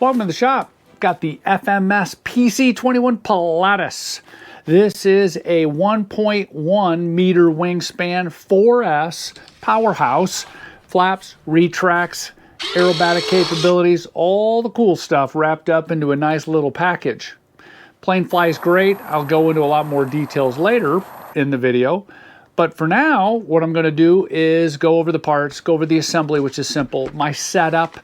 Welcome to the shop. Got the FMS PC-21 Pilatus. This is a 1.1 meter wingspan 4S powerhouse. Flaps, retracts, aerobatic capabilities, all the cool stuff wrapped up into a nice little package. Plane flies great. I'll go into a lot more details later in the video. But for now, what I'm going to do is go over the parts, go over the assembly, which is simple, my setup,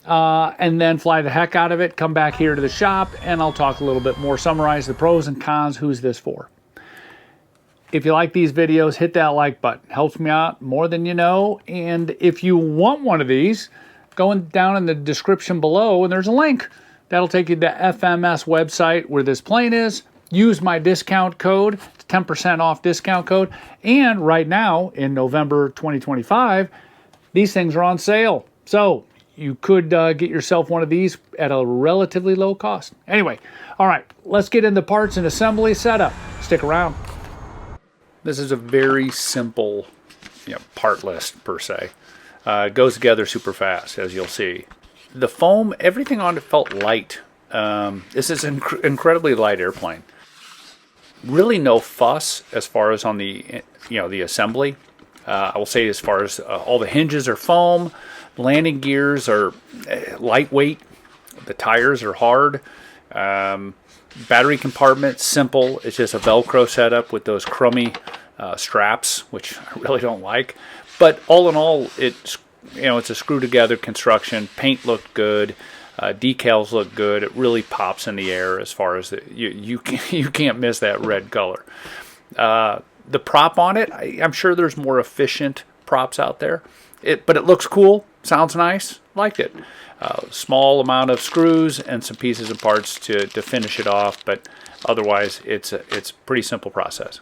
and then fly the heck out of it, come back here to the shop, and I'll talk a little bit more, summarize the pros and cons, who's this for. If you like these videos, hit that like button. Helps me out more than you know. And if you want one of these, go down in the description below, and there's a link. That'll take you to the FMS website where this plane is. Use my discount code, 10% off discount code. And right now, in November 2025, these things are on sale. So you could get yourself one of these at a relatively low cost. Anyway, all right, let's get into parts and assembly setup. Stick around. This is a very simple part list, per se. It goes together super fast, as you'll see. The foam, everything on it felt light. This is an incredibly light airplane. Really no fuss as far as on the the assembly. I will say as far as all the hinges are foam, landing gears are lightweight, the tires are hard. Battery compartment, simple. It's just a Velcro setup with those crummy straps, which I really don't like. But all in all, it's it's a screw together construction. Paint looked good. Decals look good. It really pops in the air as far as you can't miss that red color. The prop on it, I'm sure there's more efficient props out there. But it looks cool. Sounds nice. Liked it. Small amount of screws and some pieces and parts to finish it off. But otherwise, it's a pretty simple process.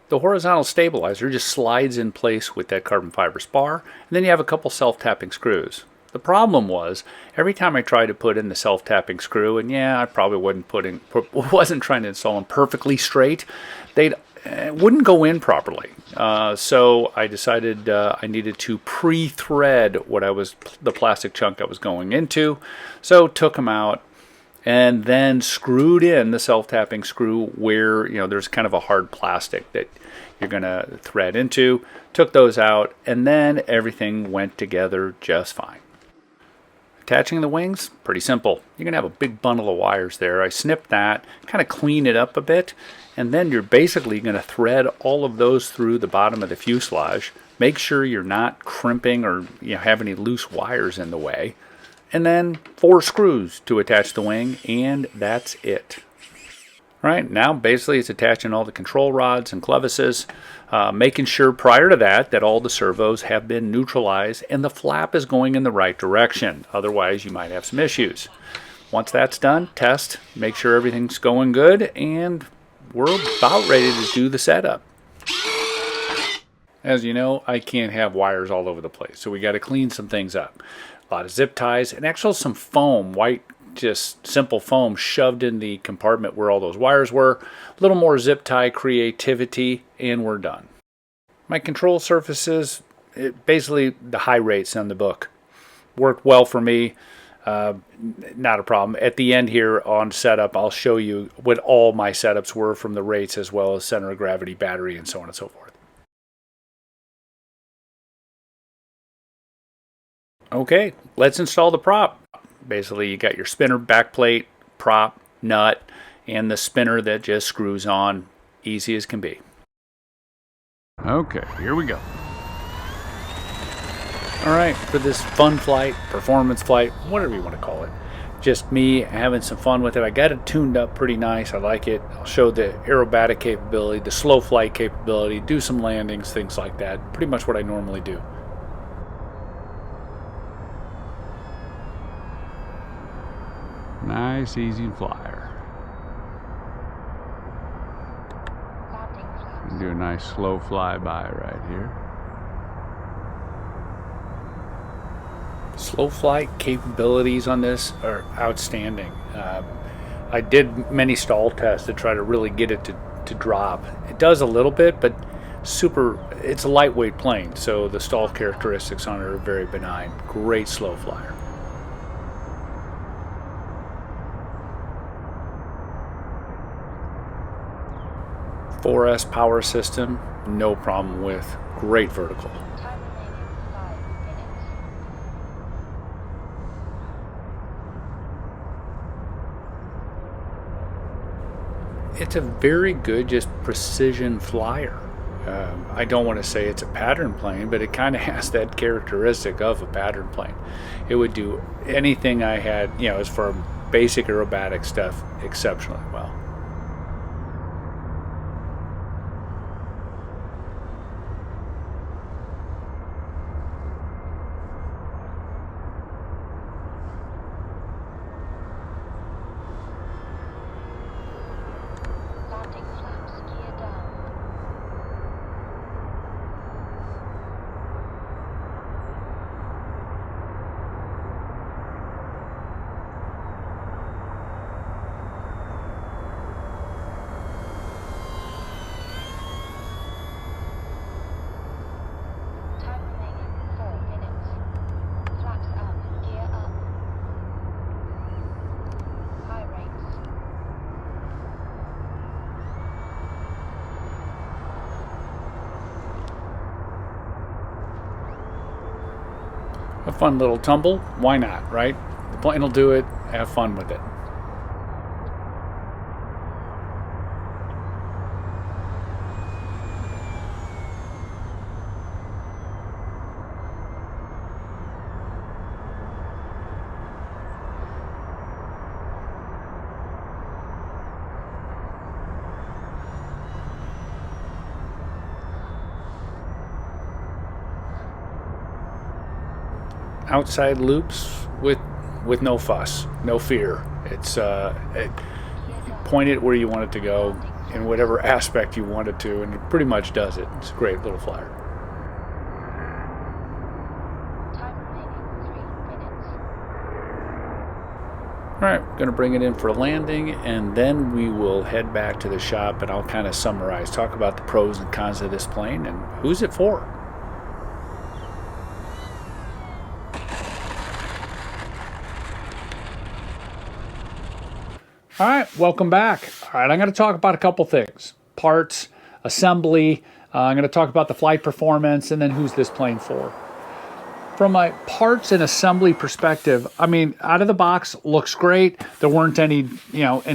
The horizontal stabilizer just slides in place with that carbon fiber spar, and then you have a couple self-tapping screws. The problem was, every time I tried to put in the self-tapping screw, and I probably wasn't trying to install them perfectly straight, they wouldn't go in properly. So I decided I needed to pre-thread the plastic chunk I was going into. So took them out, and then screwed in the self-tapping screw where there's kind of a hard plastic that you're going to thread into. Took those out, and then everything went together just fine. Attaching the wings, pretty simple. You're going to have a big bundle of wires there. I snipped that, kind of clean it up a bit, and then you're basically going to thread all of those through the bottom of the fuselage. Make sure you're not crimping or have any loose wires in the way. And then 4 screws to attach the wing, and that's it. All right, now basically it's attaching all the control rods and clevises, making sure prior to that all the servos have been neutralized and the flap is going in the right direction. Otherwise, you might have some issues. Once that's done, test, make sure everything's going good, and we're about ready to do the setup. As you know, I can't have wires all over the place, so we got to clean some things up. A lot of zip ties and actually some foam, white, just simple foam shoved in the compartment where all those wires were. A little more zip tie creativity, and we're done. My control surfaces, basically the high rates on the book, worked well for me. Not a problem. At the end here on setup, I'll show you what all my setups were from the rates as well as center of gravity, battery, and so on and so forth. Okay, let's install the prop. Basically, you got your spinner backplate, prop, nut, and the spinner that just screws on. Easy as can be. Okay, here we go. All right, for this fun flight, performance flight, whatever you want to call it. Just me having some fun with it. I got it tuned up pretty nice. I like it. I'll show the aerobatic capability, the slow flight capability, do some landings, things like that. Pretty much what I normally do. Nice, easy flyer. Do a nice slow flyby right here. Slow flight capabilities on this are outstanding. I did many stall tests to try to really get it to drop. It does a little bit, but it's a lightweight plane, so the stall characteristics on it are very benign. Great slow flyer. 4S power system, no problem with. Great vertical. Time remaining 5 minutes. It's a very good, just precision flyer. I don't want to say it's a pattern plane, but it kind of has that characteristic of a pattern plane. It would do anything I had, as for basic aerobatic stuff, exceptionally well. Landing flaps gear down. Time remaining 4 minutes. Flaps up, gear up. High rates. A fun little tumble, why not, right? The plane will do it, have fun with it. Outside loops with no fuss, no fear. It's point it where you want it to go in whatever aspect you want it to, and it pretty much does it. It's a great little flyer. Time remaining 3 minutes. All right, going to bring it in for a landing, and then we will head back to the shop, and I'll kind of summarize, talk about the pros and cons of this plane and who's it for. All right, welcome back. All right, I'm going to talk about a couple things. Parts, assembly, I'm going to talk about the flight performance, and then who's this plane for. From a parts and assembly perspective, I mean, out of the box, looks great. There weren't any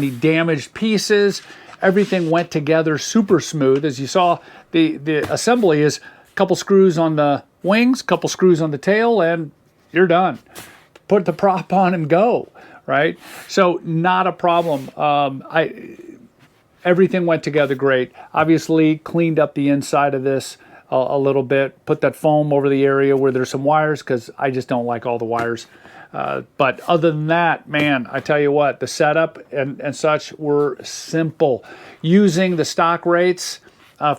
damaged pieces. Everything went together super smooth. As you saw, the assembly is a couple screws on the wings, couple screws on the tail, and you're done. Put the prop on and go. Right? So not a problem. Everything went together great. Obviously cleaned up the inside of this a little bit, put that foam over the area where there's some wires because I just don't like all the wires. But other than that, man, I tell you what, the setup and such were simple. Using the stock rates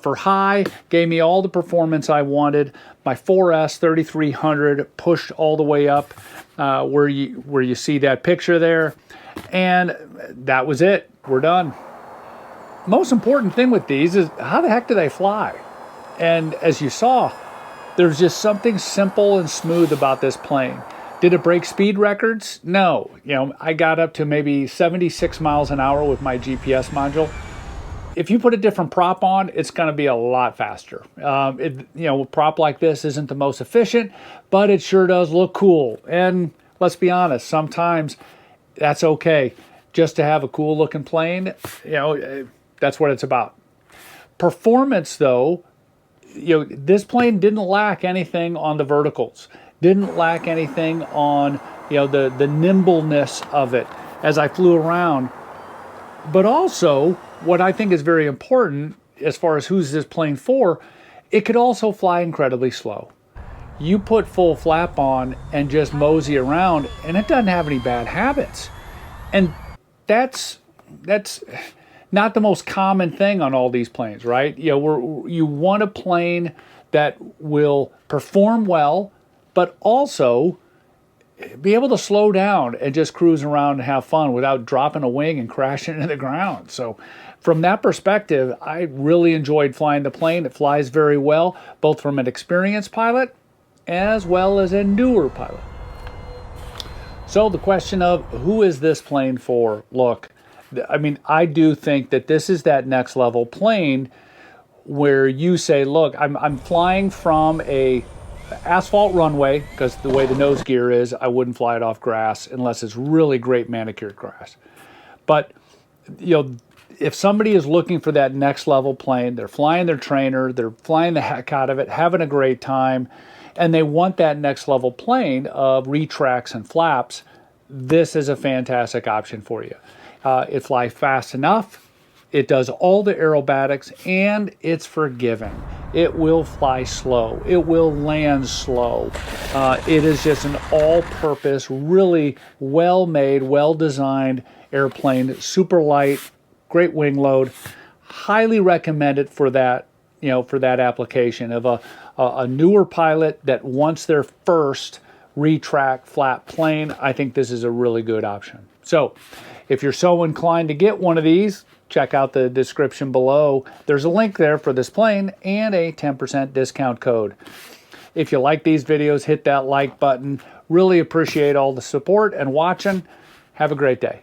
for high gave me all the performance I wanted. My 4S 3300 pushed all the way up where you see that picture there, and that was it. We're done. Most important thing with these is how the heck do they fly? And as you saw, there's just something simple and smooth about this plane. Did it break speed records? No. I got up to maybe 76 miles an hour with my GPS module. If you put a different prop on, it's going to be a lot faster. A prop like this isn't the most efficient, but it sure does look cool. And let's be honest, sometimes that's okay. Just to have a cool looking plane, that's what it's about. Performance, though, this plane didn't lack anything on the verticals. Didn't lack anything on, the nimbleness of it as I flew around. But also, what I think is very important as far as who's this plane for, it could also fly incredibly slow. You put full flap on and just mosey around, and it doesn't have any bad habits. And that's not the most common thing on all these planes, right? You want a plane that will perform well, but also be able to slow down and just cruise around and have fun without dropping a wing and crashing into the ground. So from that perspective, I really enjoyed flying the plane. It flies very well, both from an experienced pilot as well as a newer pilot. So the question of who is this plane for? Look, I mean, I do think that this is that next level plane where you say, look, I'm flying from a asphalt runway, because the way the nose gear is, I wouldn't fly it off grass unless it's really great manicured grass. But, you know, if somebody is looking for that next level plane, they're flying their trainer, they're flying the heck out of it, having a great time, and they want that next level plane of retracts and flaps, this is a fantastic option for you. It flies fast enough, it does all the aerobatics, and it's forgiving. It will fly slow. It will land slow. It is just an all-purpose, really well-made, well-designed airplane. Super light, great wing load. Highly recommend it for that, you know, for that application of a newer pilot that wants their first retract flap plane. I think this is a really good option. So, if you're so inclined to get one of these, check out the description below. There's a link there for this plane and a 10% discount code. If you like these videos, hit that like button. Really appreciate all the support and watching. Have a great day.